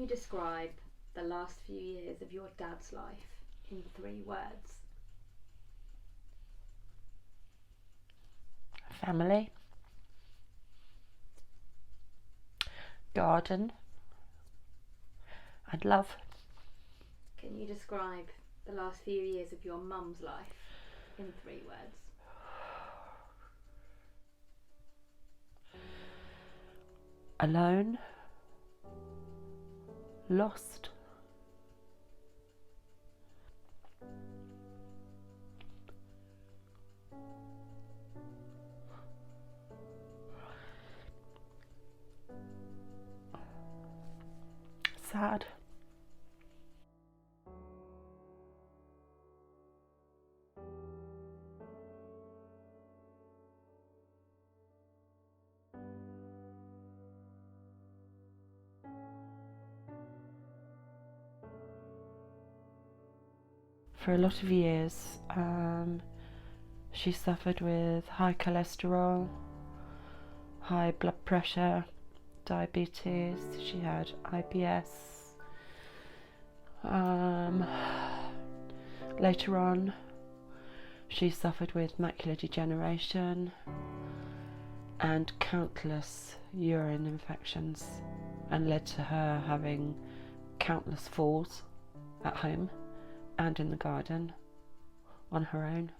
you describe the last few years of your dad's life in 3 words? Family, garden, and love. Can you describe the last few years of your mum's life in 3 words? Alone, lost, sad. For a lot of years, she suffered with high cholesterol, high blood pressure, diabetes. She had IBS. Later on, she suffered with macular degeneration and countless urine infections, and led to her having countless falls at home and in the garden on her own,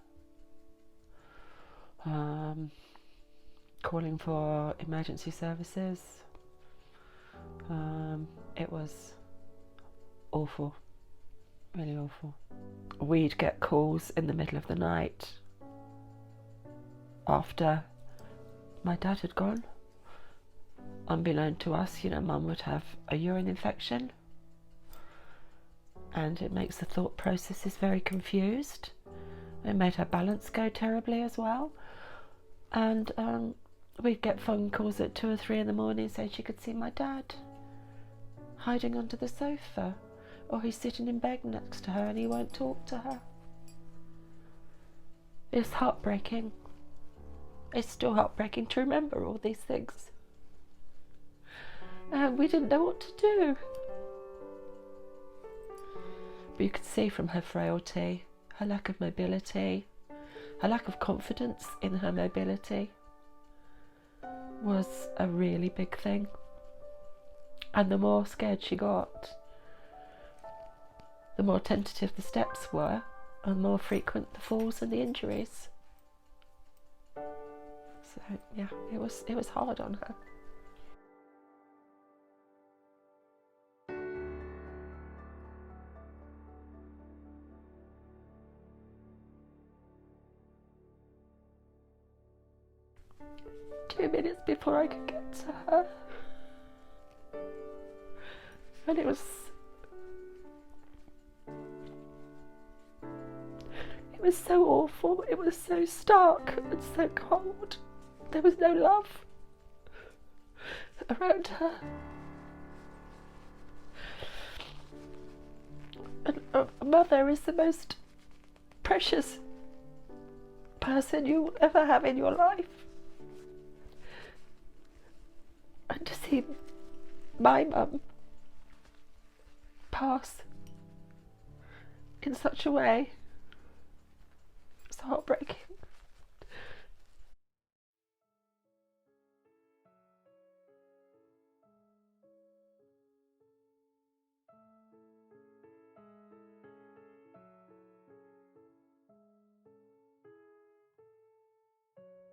calling for emergency services. It was awful, really awful. We'd get calls in the middle of the night after my dad had gone. Unbeknown to us, Mum would have a urine infection, and it makes the thought processes very confused. It made her balance go terribly as well. And we'd get phone calls at 2 or 3 in the morning saying she could see my dad hiding under the sofa, or he's sitting in bed next to her and he won't talk to her. It's heartbreaking. It's still heartbreaking to remember all these things. And we didn't know what to do. But you could see from her frailty, her lack of mobility, her lack of confidence in her mobility was a really big thing. And the more scared she got, the more tentative the steps were, and the more frequent the falls and the injuries. So yeah, it was hard on her. Two minutes before I could get to her, and it was so awful. It was so stark and so cold. There was no love around her. And a mother is the most precious person you will ever have in your life. And to see my mum pass in such a way, it's heartbreaking.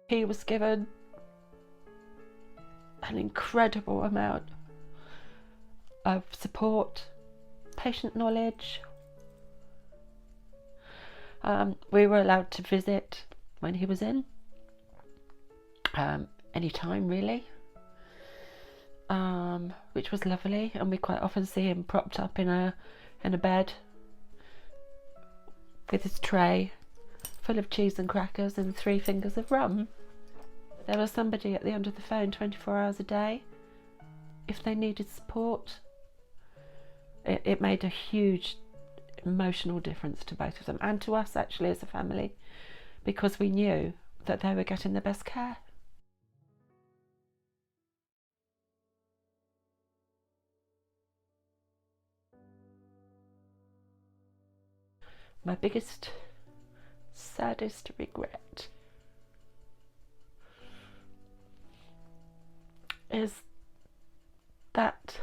He was given an incredible amount of support, patient knowledge. We were allowed to visit when he was in, any time really, which was lovely. And we quite often see him propped up in a bed with his tray full of cheese and crackers and 3 fingers of rum. There was somebody at the end of the phone 24 hours a day if they needed support. It made a huge emotional difference to both of them, and to us actually as a family, because we knew that they were getting the best care. my biggest, saddest regret is that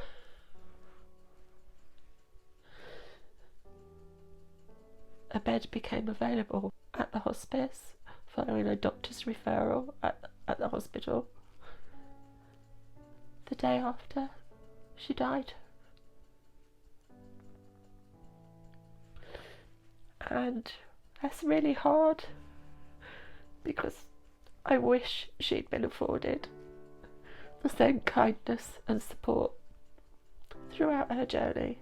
a bed became available at the hospice following a doctor's referral at the hospital the day after she died. And that's really hard because I wish she'd been afforded the same kindness and support throughout her journey.